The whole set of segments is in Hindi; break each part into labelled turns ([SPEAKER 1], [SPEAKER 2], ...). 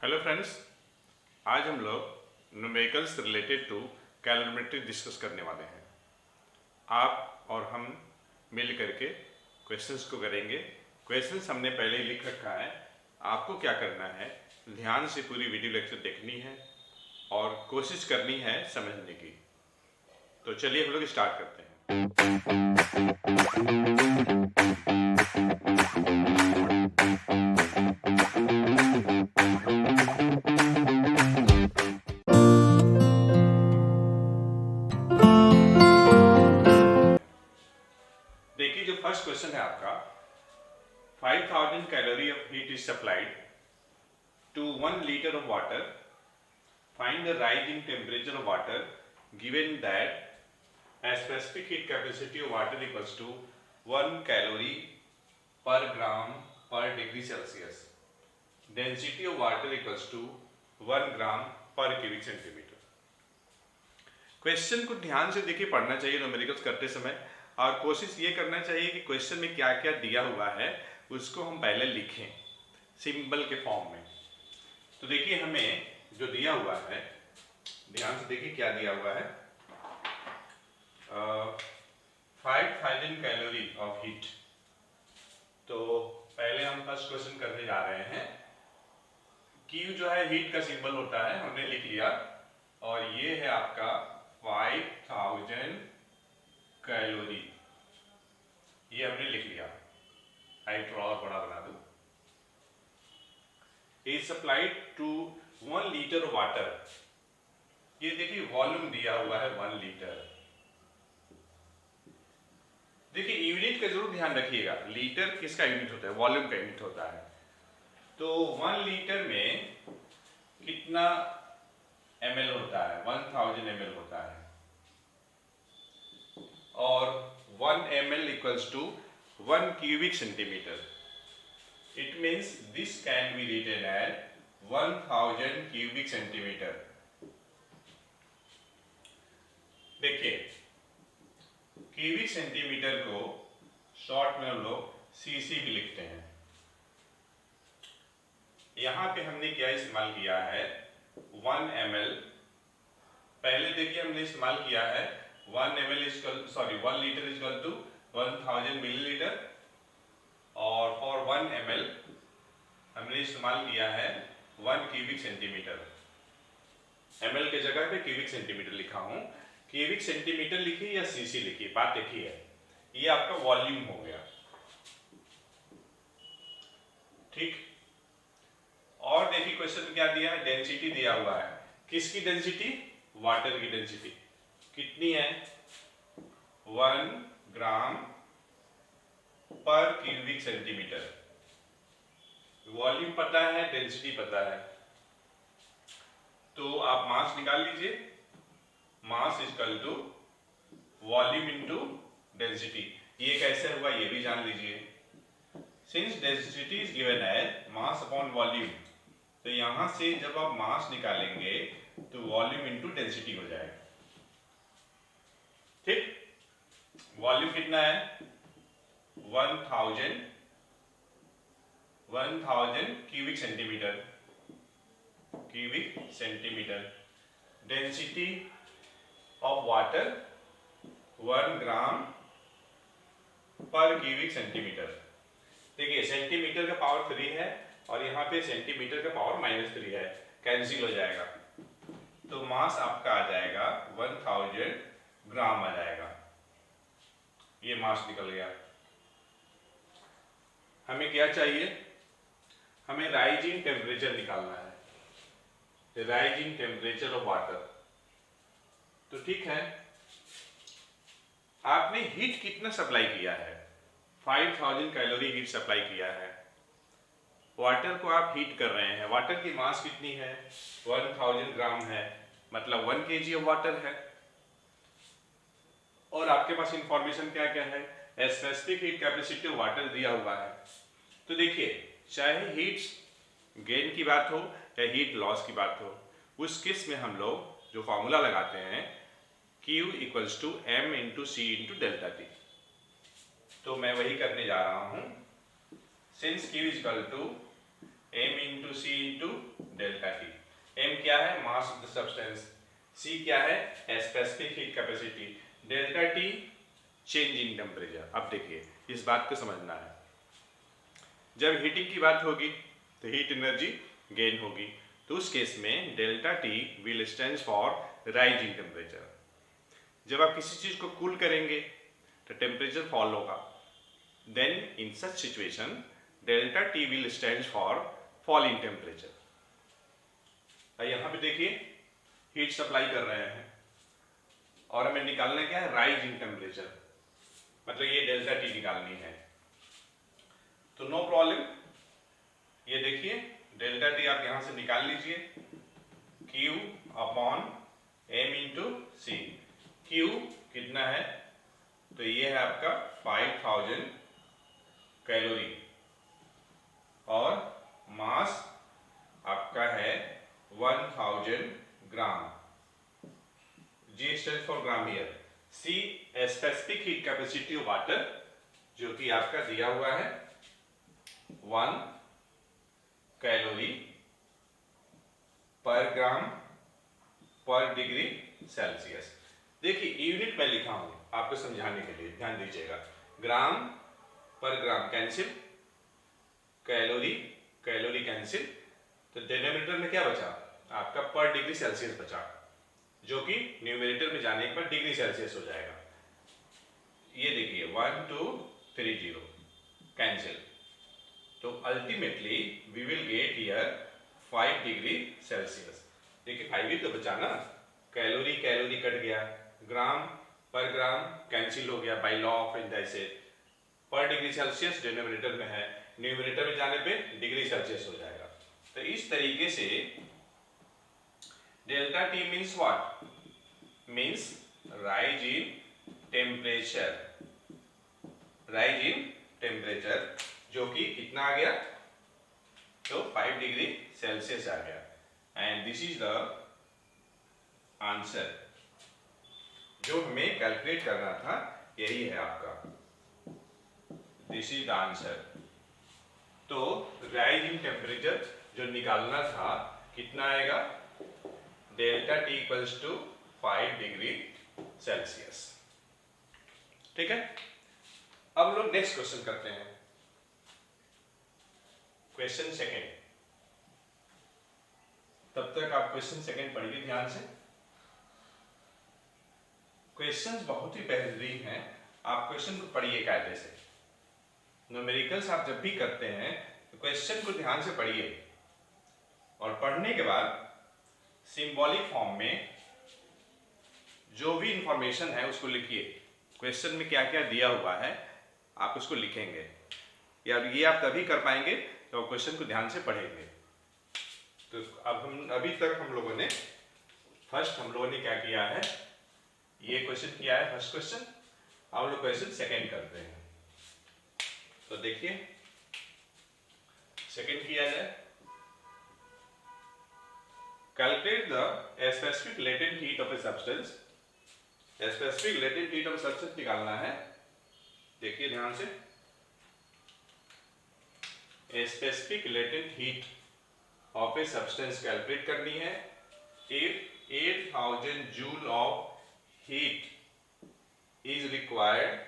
[SPEAKER 1] हेलो फ्रेंड्स, आज हम लोग numericals related to calorimetry discuss करने वाले हैं। आप और हम मिल करके क्वेश्चंस को करेंगे। क्वेश्चंस हमने पहले ही लिख रखा है। आपको क्या करना है, ध्यान से पूरी वीडियो लेक्चर देखनी है और कोशिश करनी है समझने की। तो चलिए हम लोग स्टार्ट करते हैं। देखिए, जो फर्स्ट क्वेश्चन है आपका, 5000 calorie of heat is supplied to 1 liter of water. Find the rising temperature of water given that a specific heat capacity of water equals to 1 calorie per gram per degree Celsius. Density of water equals to 1 gram per cubic centimeter. Question को ध्यान से देखिए, पढ़ना चाहिए न्यूमेरिकल्स करते समय, और कोशिश ये करना चाहिए कि क्वेश्चन में क्या क्या दिया हुआ है उसको हम पहले लिखें सिंबल के फॉर्म में। तो देखिए, हमें जो दिया हुआ है, ध्यान से देखिए क्या दिया हुआ है। 5000 कैलोरी ऑफ हीट। तो पहले हम फर्स्ट क्वेश्चन करने जा रहे हैं। क्यू जो है हीट का सिंबल होता है, हमने लिख लिया, और ये है आपका 5000 कैलोरी, ये हमने लिख लिया। हाइट थोड़ा और बड़ा बना दूं। is supplied to 1 liter of water। ये देखिए वॉल्यूम दिया हुआ है 1 लीटर। देखिए यूनिट का जरूर ध्यान रखिएगा, लीटर किसका यूनिट होता है, वॉल्यूम का यूनिट होता है। तो 1 लीटर में कितना ml होता है, 1000 ml होता है, और 1 ml equals to 1 cubic centimetre. It means this can be written as 1000 cubic centimeter। देखिए, क्यूबिक सेंटीमीटर को शॉर्ट में हम लोग सीसी भी लिखते हैं। यहां पे हमने क्या इस्तेमाल किया है, 1 ml। पहले देखिए हमने इस्तेमाल किया है 1 लीटर इक्वल टू 1000 मिलीलीटर, और फॉर 1 ml हमने इस्तेमाल किया है 1 क्यूबिक सेंटीमीटर। ml के जगह पे क्यूबिक सेंटीमीटर लिखा हूं। क्यूबिक सेंटीमीटर लिखिए या सीसी लिखिए, बात देखिए है, ये आपका वॉल्यूम हो गया, ठीक। और देखिए क्वेश्चन क्या दिया है, डेंसिटी दिया हुआ है। किसकी डेंसिटी, वाटर की डेंसिटी कितनी है, 1 ग्राम पर क्यूबिक सेंटीमीटर। वॉल्यूम पता है, डेंसिटी पता है, तो आप मास निकाल लीजिए। Mass equal to volume into density. ये कैसे होगा ये भी जान लीजिए। Since density is given as mass upon volume, तो यहां से जब आप मास निकालेंगे तो वॉल्यूम इनटू डेंसिटी हो जाएगा, ठीक। वॉल्यूम कितना है, 1000 cubic centimetre. Density of water 1 ग्राम पर क्यूबिक सेंटीमीटर। देखिए सेंटीमीटर का पावर 3 है और यहाँ पे सेंटीमीटर का पावर -3 है, कैंसिल हो जाएगा, तो मास आपका आ जाएगा 1000 ग्राम आ जाएगा। ये मास निकल गया। हमें क्या चाहिए, हमें राइजिंग टेम्परेचर निकालना है, राइजिंग टेम्परेचर ऑफ वाटर। तो ठीक है, आपने हीट कितना सप्लाई किया है, 5000 कैलोरी हीट सप्लाई किया है। वाटर को आप हीट कर रहे हैं, वाटर की मास कितनी है, 1000 ग्राम है, मतलब 1 kg ऑफ वाटर है। और आपके पास इंफॉर्मेशन क्या क्या है, specific heat capacity of water दिया हुआ है। तो देखिए, चाहे हीट गेन की बात हो या हीट लॉस की बात हो, उस केस में हम लोग जो फॉर्मूला लगाते हैं, Q equals to m into C into delta T. तो मैं वही करने जा रहा हूं। Since Q is equal to m into C into delta क्या है, mass of the substance, C क्या है, specific heat capacity, delta T change in temperature. अब देखिए इस बात को समझना है, जब हीटिंग की बात होगी तो हीट एनर्जी गेन होगी, तो उस केस में delta T will stand for rise in temperature. जब आप किसी चीज को कूल करेंगे तो टेम्परेचर फॉल होगा, then in such situation delta T will stand for fall in temperature. यहाँ पे देखिए हीट सप्लाई कर रहे हैं और हमें निकालना क्या है, राइज इन टेम्परेचर, मतलब ये डेल्टा T निकालनी है। तो नो प्रॉब्लम, ये देखिए डेल्टा T आप यहां से निकाल लीजिए, Q upon M into C। Q कितना है, तो ये है आपका 5000 कैलोरी और मास आपका है 1000 ग्राम। G stand for gram here. C specific heat capacity of water जो कि आपका दिया हुआ है 1 कैलोरी पर ग्राम पर डिग्री सेल्सियस। देखिए यूनिट में लिखा हूं आपको समझाने के लिए, ध्यान दीजिएगा। ग्राम पर gram cancel, calorie calorie cancel, तो डिनोमिनेटर में क्या बचा आपका, पर डिग्री सेल्सियस बचा, जो कि न्यूमरेटर में जाने पर डिग्री सेल्सियस हो जाएगा। ये देखिए 1230 कैंसिल, तो ultimately we will get here 5 degree Celsius. देखिए 5 ही तो बचा ना, कैलोरी कैलोरी कट गया, ग्राम पर ग्राम कैंसिल हो गया बाय लॉ ऑफ इंडाइसेस, पर डिग्री सेल्सियस डिनोमिनेटर में है, न्यूमरेटर में जाने पे डिग्री सेल्सियस हो जाएगा। तो इस तरीके से delta T means what, means rise in temperature, rise in temperature, जो कि कितना आ गया, तो 5 डिग्री सेल्सियस आ गया। And this is the answer जो हमें कैलकुलेट करना था, यही है आपका, दिस इज द आंसर। तो राइज इन टेम्परेचर जो निकालना था कितना आएगा, delta T equals to 5 degree Celsius. ठीक है, अब लोग नेक्स्ट क्वेश्चन करते हैं, क्वेश्चन सेकेंड। तब तक आप क्वेश्चन सेकेंड पढ़िए ध्यान से। क्वेश्चंस बहुत ही बेहतरीन हैं, आप क्वेश्चन को पढ़िए कायदे से। न्यूमेरिकल्स आप जब भी करते हैं तो क्वेश्चन को ध्यान से पढ़िए और पढ़ने के बाद सिंबॉलिक फॉर्म में जो भी इंफॉर्मेशन है उसको लिखिए। क्वेश्चन में क्या क्या दिया हुआ है आप उसको लिखेंगे, या ये आप तभी कर पाएंगे तो क्वेश्चन को ध्यान से पढ़ेंगे। तो अब अभी तक हम लोगों ने क्या किया है, ये क्वेश्चन किया है फर्स्ट क्वेश्चन, अब लोग क्वेश्चन सेकेंड करते हैं। तो देखिए सेकेंड किया जाए, calculate the specific latent heat of a substance. Specific latent heat of substance निकालना है, देखिए ध्यान से। Specific latent heat of a substance calculate करनी है। If 8000 joule of heat is required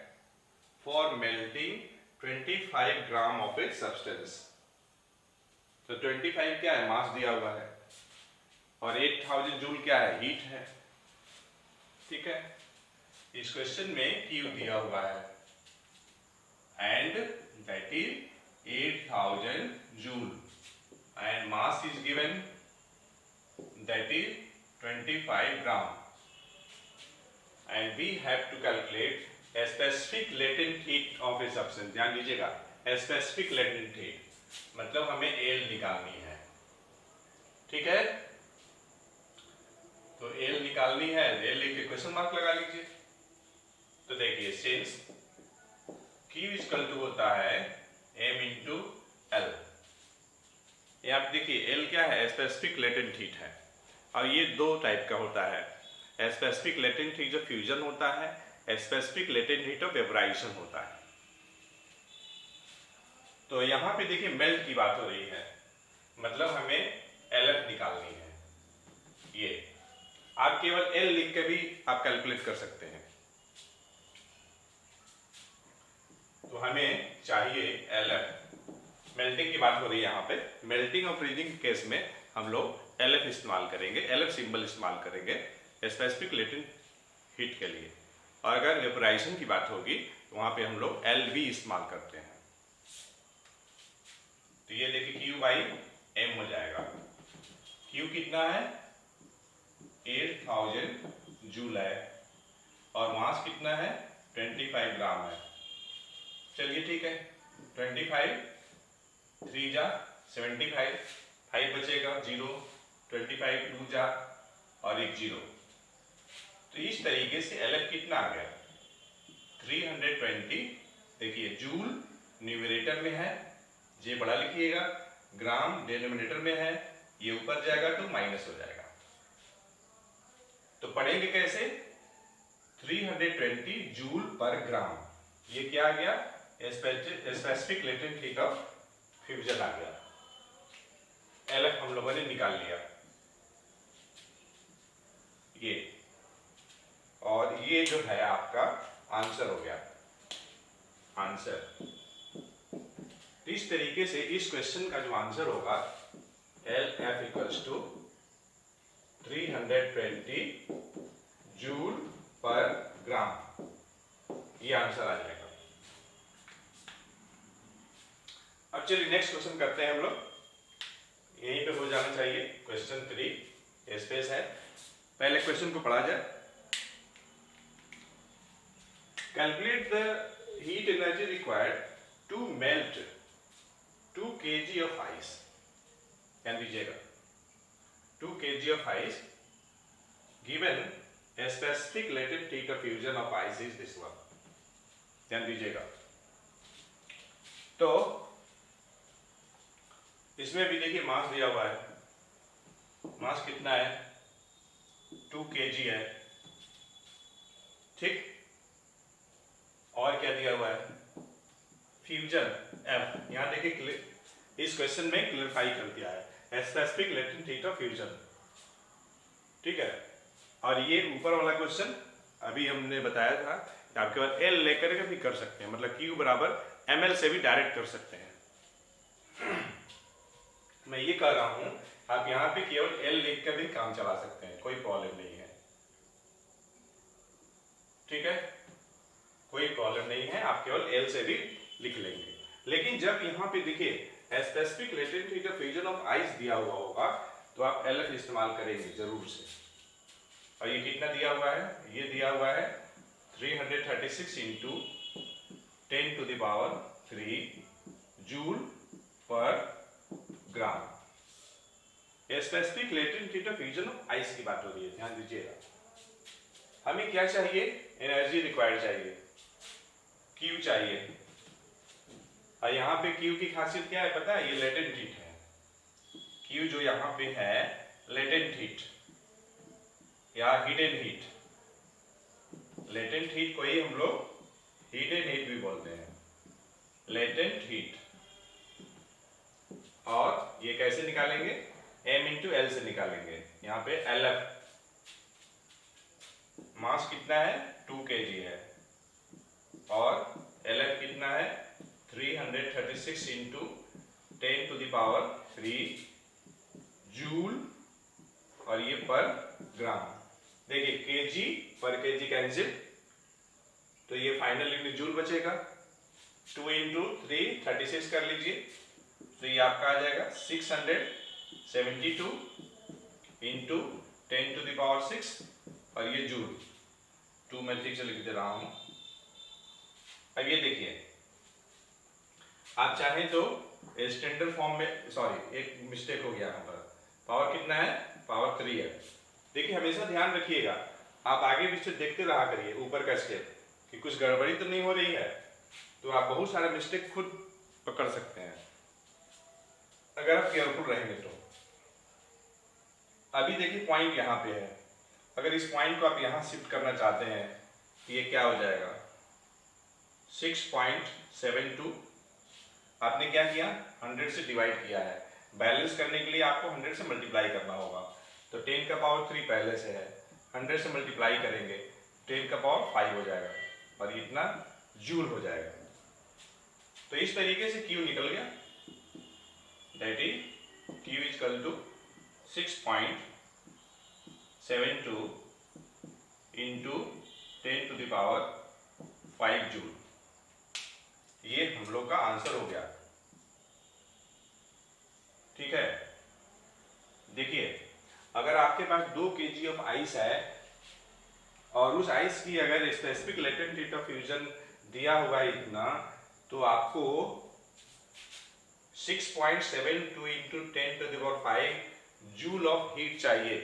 [SPEAKER 1] for melting 25 gram of a substance. तो 25 क्या है, मास दिया हुआ है, और 8000 जूल क्या है, हीट है। ठीक है, इस क्वेश्चन में Q दिया हुआ है and that is 8000 joule and mass is given that is 25 gram and we have to calculate specific latent heat of a substance. ध्यान दीजिएगा, स्पेसिफिक लेटेंट हीट मतलब हमें L निकालनी है। ठीक है, तो L निकालनी है, L लिख के क्वेश्चन मार्क लगा लीजिए। तो देखिए सिंस Q इक्वल टू होता है M इंटू L, ये आप देखिए L क्या है, स्पेसिफिक लेटेंट हीट है, और ये दो टाइप का होता है, स्पेसिफिक लेटेंट हीट जो फ्यूजन होता है, specific latent heat of vaporisation होता है। तो यहाँ पे देखिए मेल्ट की बात हो रही है, मतलब हमें LF निकालनी है। आप केवल एल लिख के भी आप कैलकुलेट कर सकते हैं। तो हमें चाहिए एल एफ। मेल्टिंग की बात हो रही है यहाँ पे। मेल्टिंग और फ्रीजिंग केस में हम लोग एल एफ इस्तेमाल करेंगे, एल एफ सिंबल इस्तेमाल करेंगे स्पेसिफिक लेटेंट हीट के लिए। और अगर वेपोराइजेशन की बात होगी तो वहां पे हम लोग एल वी इस्तेमाल करते हैं। तो ये देखिए क्यू बाई एम हो जाएगा। क्यू कितना है 8000 जूल है और मास कितना है 25 ग्राम है। चलिए ठीक है, 25 3 जा 75, 5 बचेगा 0, 25 2 जा और एक 0। तो इस तरीके से एल एफ कितना आ गया 320। देखिए जूल न्यूमरेटर में है, जे बड़ा लिखिएगा, ग्राम डिनोमिनेटर में है, ये ऊपर जाएगा तो माइनस हो जाएगा। तो पढ़ेंगे कैसे 320 जूल पर ग्राम। ये क्या आ गया specific latent heat of fusion आ गया। एल एफ हम लोगों ने निकाल लिया ये, और ये जो है आपका आंसर हो गया आंसर। इस तरीके से इस क्वेश्चन का जो आंसर होगा L F equals to 320 joule per gram, ये आंसर आ जाएगा। अब चलिए नेक्स्ट क्वेश्चन करते हैं हम लोग, यहीं पे हो जाना चाहिए। क्वेश्चन 3 स्पेस है, पहले क्वेश्चन को पढ़ा जाए। Calculate the heat energy required to melt 2 kg of ice। ध्यान दीजिएगा 2 kg of ice given a specific latent heat of fusion of ice is this one। ध्यान दीजिएगा। तो इसमें भी देखिए मास दिया हुआ है, मास कितना है 2 kg है, ठीक। और क्या दिया हुआ है फ्यूजन एफ। यहां देखिए इस क्वेश्चन में क्लियरफाई कर दिया है specific latent heat of fusion, ठीक है। और ये ऊपर वाला क्वेश्चन अभी हमने बताया था कि आप केवल एल लेकर के भी कर सकते हैं, मतलब क्यू बराबर एम एल से भी डायरेक्ट कर सकते हैं। मैं ये कह रहा हूं आप यहां पे केवल एल लिख कर भी काम चला सकते हैं, कोई प्रॉब्लम नहीं है, ठीक है, कोई प्रॉब्लम नहीं है, आप केवल एल से भी लिख लेंगे। लेकिन जब यहाँ पे देखिए specific latent heat of fusion of ice दिया हुआ होगा तो आप एल एफ इस्तेमाल करेंगे जरूर से। और ये कितना दिया हुआ है, ये दिया हुआ है 336 into 10 to the power 3 joule per gram. Specific latent heat of fusion of ice की बात हो रही है, ध्यान दीजिएगा। हमें क्या चाहिए एनर्जी रिक्वायर्ड चाहिए, क्यू चाहिए। और यहाँ पे क्यू की खासियत क्या है पता है, ये लेटेंट हीट है। क्यू जो यहाँ पे है लेटेंट हीट या हिडन हीट। लेटेंट हीट को ही हम लोग हिडन हीट भी बोलते हैं, लेटेंट हीट। और ये कैसे निकालेंगे m इंटू एल से निकालेंगे। यहाँ पे एल एफ मास कितना है 2 kg है और एल एफ कितना है 336 into 10 to the power 3 joule और ये पर ग्राम। देखिए केजी पर केजी कैंसिल, तो ये फाइनल यूनिट जूल बचेगा। 2 इंटू 3 36 कर लीजिए, तो ये आपका आ जाएगा 672 इंटू 10 to the power 6 और ये जूल। 2 मैं ठीक से लिख दे रहा हूं। अब ये देखिए आप चाहें तो स्टैंडर्ड फॉर्म में, सॉरी एक मिस्टेक हो गया यहाँ पर, पावर कितना है पावर 3 है। देखिए हमेशा ध्यान रखिएगा, आप आगे पीछे देखते रहा करिए ऊपर का स्टेप कि कुछ गड़बड़ी तो नहीं हो रही है, तो आप बहुत सारे मिस्टेक खुद पकड़ सकते हैं अगर आप केयरफुल रहेंगे तो। अभी देखिए पॉइंट यहाँ पे है, अगर इस पॉइंट को आप यहाँ शिफ्ट करना चाहते हैं तो ये क्या हो जाएगा 6.72। आपने क्या किया 100 से डिवाइड किया है, बैलेंस करने के लिए आपको 100 से मल्टीप्लाई करना होगा। तो 10 का पावर 3 पहले से है, 100 से मल्टीप्लाई करेंगे 10 का पावर 5 हो जाएगा और इतना जूल हो जाएगा। तो इस तरीके से Q निकल गया, that is Q is equal to 6.72 into 10 to the power 5 joule. ये हम लोग का आंसर हो गया। ठीक है, देखिए अगर आपके पास 2 kg ऑफ आइस है और उस आइस की अगर specific latent heat of fusion दिया हुआ है इतना, तो आपको 6.72 into 10 to the power 5 joule of heat चाहिए,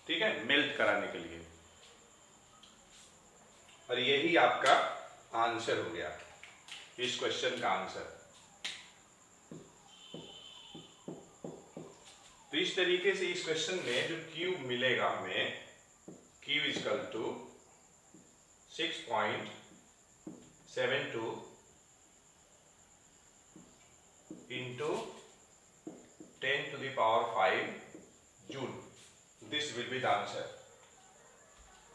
[SPEAKER 1] ठीक है, मेल्ट कराने के लिए। और यही आपका आंसर हो गया, इस क्वेश्चन का आंसर। तो इस तरीके से इस क्वेश्चन में जो Q मिलेगा हमें, Q is equal to 6.72 into 10 to the power 5 joule. This will be the answer.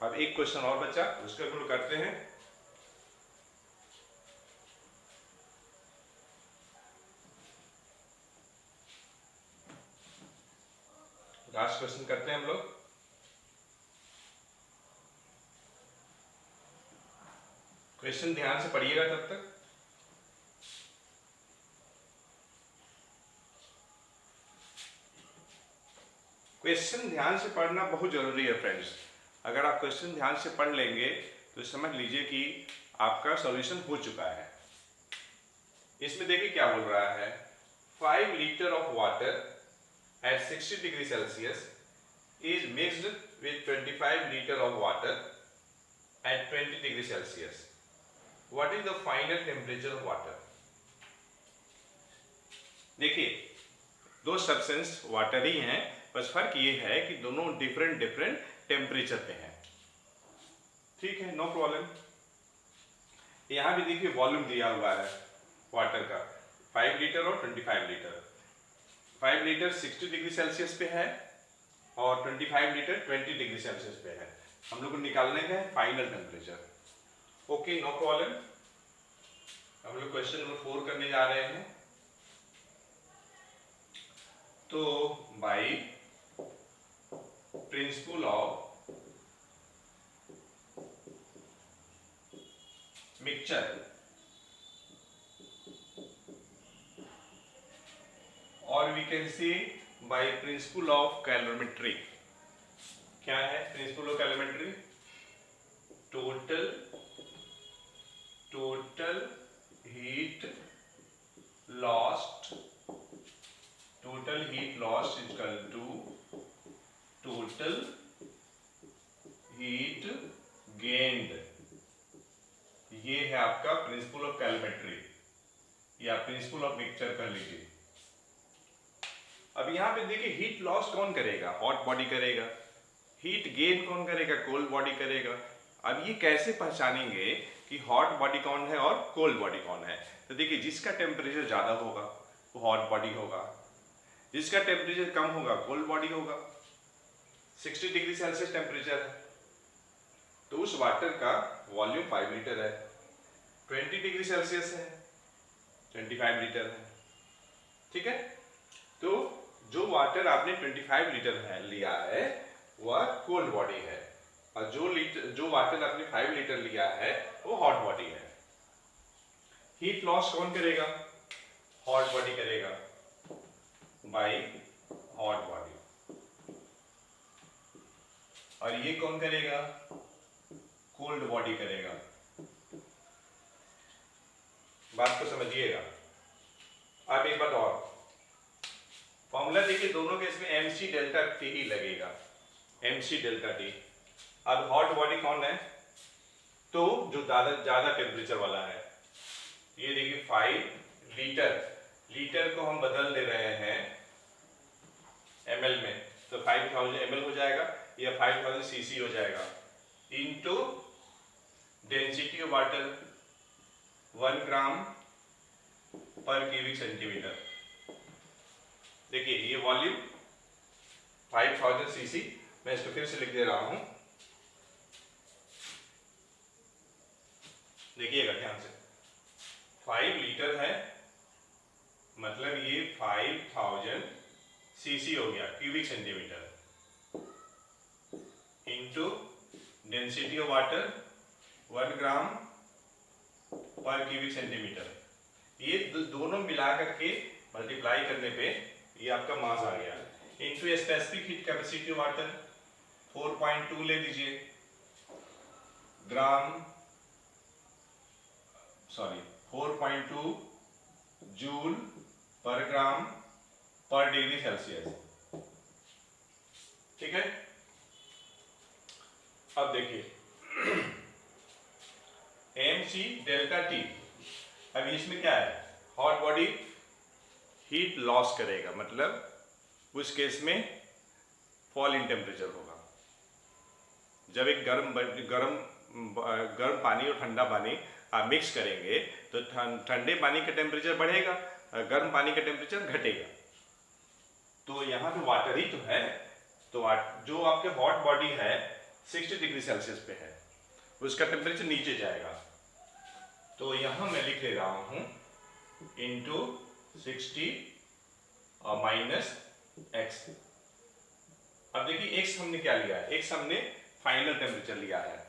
[SPEAKER 1] अब एक क्वेश्चन और बचा, उसको हम लोग करते हैं। लास्ट क्वेश्चन करते हैं हम लोग। क्वेश्चन ध्यान से पढ़िएगा तब तक। क्वेश्चन ध्यान से पढ़ना बहुत जरूरी है फ्रेंड्स। अगर आप क्वेश्चन ध्यान से पढ़ लेंगे तो समझ लीजिए कि आपका सॉल्यूशन हो चुका है। इसमें देखिए क्या बोल रहा है, 5 litre of water at 60 degree Celsius is mixed with 25 liter of water at 20 degree Celsius. What is the final temperature of water? देखिए दो सब्सटेंस वाटर ही हैं, बस फर्क ये है कि दोनों डिफरेंट टेम्परेचर पे हैं। ठीक है, नो प्रॉब्लम। यहाँ भी देखिए वॉल्यूम दिया हुआ है वाटर का, 5 लीटर और 25 लीटर। 5 लीटर 60 डिग्री सेल्सियस पे है और 25 लीटर 20 डिग्री सेल्सियस पे है। हम लोग को निकालने का है final temperature. Okay, no problem. हम लोग क्वेश्चन नंबर 4 करने जा रहे हैं। तो बाय प्रिंसिपल ऑफ मिक्सचर और we can see by principle of calorimetry. क्या है principle of calorimetry? Total heat lost is equal to total heat gained. ये है आपका प्रिंसिपल ऑफ कैलोरीमेट्री या प्रिंसिपल ऑफ मिक्सचर कह लीजिए। अब यहाँ पे देखिए हीट लॉस कौन करेगा? हॉट बॉडी करेगा। हीट गेन कौन करेगा? कोल्ड बॉडी करेगा। अब ये कैसे पहचानेंगे कि हॉट बॉडी कौन है और कोल्ड बॉडी कौन है? तो देखिए जिसका टेम्परेचर ज्यादा होगा वो हॉट बॉडी होगा, जिसका टेम्परेचर कम होगा कोल्ड बॉडी होगा। 60 डिग्री सेल्सियस टेम्परेचर है तो उस वाटर का वॉल्यूम 5 लीटर है। 20 डिग्री सेल्सियस है 25 लीटर है। ठीक है, तो जो वाटर आपने 25 लीटर है लिया है वह कोल्ड बॉडी है और जो वाटर आपने 5 लीटर लिया है वो हॉट बॉडी है। हीट लॉस कौन करेगा? हॉट बॉडी करेगा बाय हॉट बॉडी। और ये कौन करेगा? कोल्ड बॉडी करेगा। बात को समझिएगा। अब एक बात और, फॉर्मूला देखिए दोनों केस में mc डेल्टा टी ही लगेगा, mc डेल्टा टी। अब हॉट बॉडी कौन है? तो जो ज्यादा टेम्परेचर वाला है। ये देखिए 5 लीटर को हम बदल दे रहे हैं ml में, तो 5000 ml हो जाएगा या 5000 cc हो जाएगा इनटू डेंसिटी ऑफ वाटर 1 ग्राम पर क्यूबिक सेंटीमीटर। देखिए ये वॉल्यूम 5000 सीसी मैं इसको फिर से लिख दे रहा हूं, देखिएगा ध्यान से। 5 लीटर है, मतलब ये 5000 सीसी हो गया, cubic centimetre, into density of water 1 ग्राम पर क्यूबिक सेंटीमीटर। ये दोनों मिला करके मल्टीप्लाई करने पे ये आपका मास आ गया, into specific heat capacity water 4.2 ले लीजिए ग्राम, सॉरी 4.2 जूल पर ग्राम पर डिग्री सेल्सियस। ठीक है, अब देखिए mc डेल्टा टी। अब इसमें क्या है, हॉट बॉडी हीट लॉस करेगा, मतलब उस केस में फॉल इन टेम्परेचर होगा। जब एक गर्म पानी और ठंडा पानी आप मिक्स करेंगे तो ठंडे पानी का टेम्परेचर बढ़ेगा, गर्म पानी का टेम्परेचर घटेगा। तो यहाँ पे वाटर ही तो है, तो जो आपके हॉट बॉडी है 60 डिग्री सेल्सियस पे है, उसका टेम्परेचर नीचे जाएगा। तो यहाँ मैं लिख ले रहा हूँ इंटू 60 और माइनस एक्स। अब देखिए x हमने क्या लिया है, x हमने फाइनल टेम्परेचर लिया है,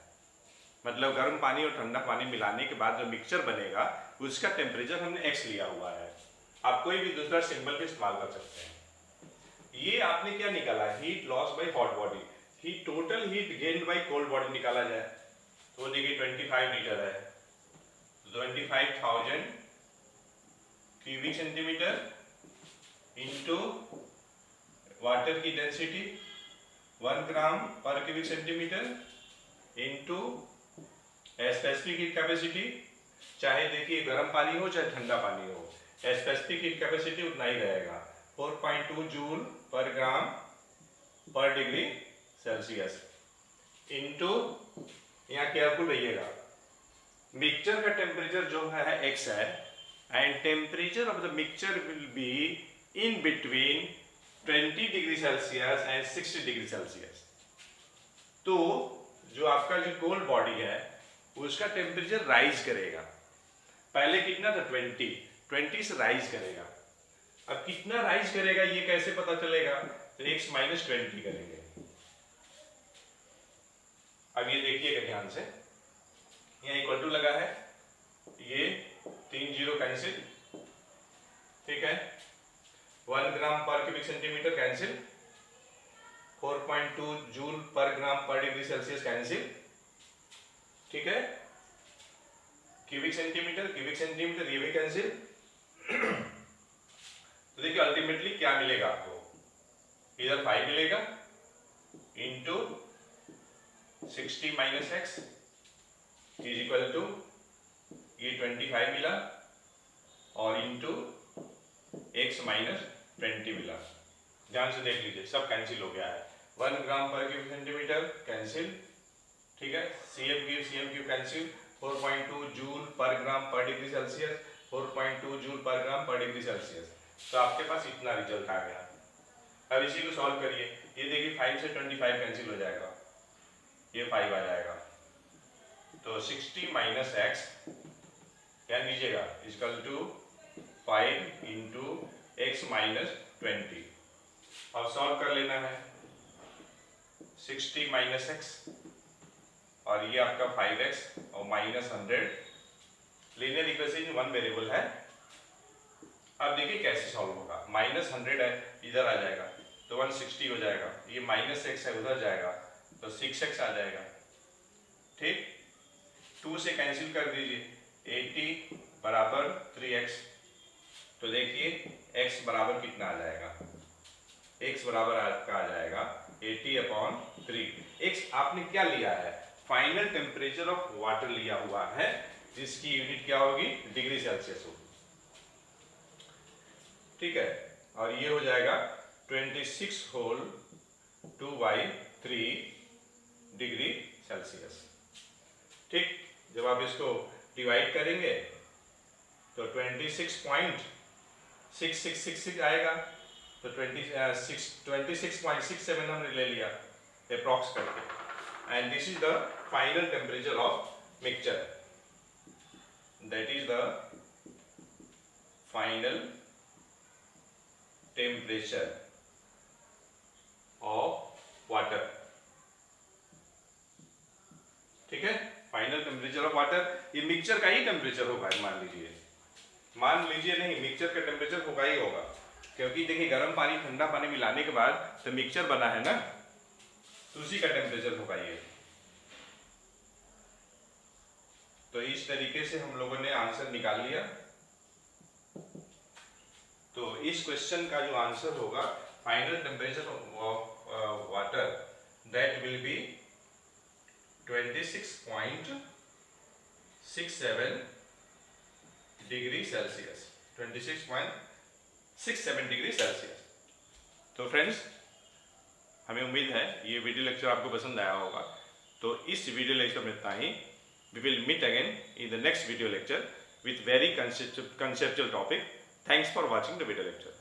[SPEAKER 1] मतलब गर्म पानी और ठंडा पानी मिलाने के बाद जो मिक्सचर बनेगा उसका टेम्परेचर हमने x लिया हुआ है। आप कोई भी दूसरा सिंबल का इस्तेमाल कर सकते हैं। ये आपने क्या निकाला, heat loss by hot body, heat total heat gained by cold body निकाला जाए तो देखिए 25 लीटर है, 25,000 क्यूबिक सेंटीमीटर इंटू वाटर की डेंसिटी 1 ग्राम पर cubic centimetre into specific heat capacity, चाहे देखिए गर्म पानी हो चाहे ठंडा पानी हो, स्पेसिफिक हीट कैपेसिटी उतना ही रहेगा 4.2 जूल पर ग्राम पर डिग्री सेल्सियस इंटू, यहाँ केयरफुल रहिएगा, मिक्सचर का टेम्परेचर जो है x है and temperature of the mixture will be in between 20 degree Celsius and 60 degree Celsius. तो जो आपका जो कोल्ड बॉडी है उसका टेम्परेचर राइज करेगा, पहले कितना था 20 से राइज करेगा। अब कितना राइज करेगा ये कैसे पता चलेगा, तो x माइनस 20 करेंगे। अब ये देखिएगा ध्यान से, यहाँ इक्वल टू लगा है, ये 3 जीरो कैंसिल, ठीक है, 1 ग्राम पर cubic centimetre cancel, 4.2 joule per ग्राम पर डिग्री सेल्सियस कैंसिल, ठीक है, क्यूबिक सेंटीमीटर ये भी कैंसिल। तो देखिए अल्टीमेटली क्या मिलेगा आपको, इधर 5 मिलेगा into 60 minus x is equal to ये 25 मिला और इंटू x माइनस 20 मिला। ध्यान से देख लीजिए सब कैंसिल हो गया है, 1 ग्राम पर क्यूब सेंटीमीटर कैंसिल, ठीक है, CM cube cancel, 4.2 joule per ग्राम पर डिग्री सेल्सियस, 4.2 जूल पर ग्राम पर डिग्री सेल्सियस। तो आपके पास इतना रिजल्ट आ गया। अब इसी को सॉल्व करिए, ये देखिए 5 से 25 कैंसिल हो जाएगा, ये 5 आ जाएगा, तो 60 माइनस एक्स क्या लीजिएगा equal to 5 into x minus 20। अब सॉल्व कर लेना है, 60 माइनस एक्स और ये आपका 5x और माइनस 100, लीनियर इक्वेशन 1 वेरिएबल है। अब देखिए कैसे सॉल्व होगा, माइनस 100 है इधर आ जाएगा तो 160 हो जाएगा, ये माइनस x है उधर जाएगा तो 6x आ जाएगा, ठीक, 2 से कैंसिल कर दीजिए, 80 बराबर 3x। तो देखिए x बराबर कितना आ जाएगा, x बराबर आपका आ जाएगा 80/3। x आपने क्या लिया है, फाइनल टेम्परेचर ऑफ वाटर लिया हुआ है जिसकी यूनिट क्या होगी, डिग्री सेल्सियस होगी, ठीक है, और ये हो जाएगा 26 होल 2/3 डिग्री सेल्सियस, ठीक। जब आप इसको डिवाइड करेंगे तो 26.6666 आएगा, तो 26.67 हमने ले लिया, अप्रॉक्स करके, and this is the final temperature of mixture, that is the final temperature of water. ठीक है, फाइनल टेम्परेचर ऑफ वाटर, ये मिक्सचर का ही टेम्परेचर होगा, मान लीजिए नहीं, मिक्सचर का टेम्परेचर होगा ही होगा, क्योंकि देखिए गर्म पानी ठंडा पानी मिलाने के बाद तो मिक्सचर बना है ना, तो उसी का टेम्परेचर होगा ये। तो इस तरीके से हम लोगों ने आंसर निकाल लिया। तो इस क्वेश्चन का जो आंसर होगा, final temperature of water that will be 26.67 degree Celsius, 26.67 degree Celsius. तो फ्रेंड्स, हमें उम्मीद है ये वीडियो लेक्चर आपको पसंद आया होगा। तो इस वीडियो लेक्चर में इतना ही। We will meet again in the next video lecture with very conceptual topic. Thanks for watching the video lecture.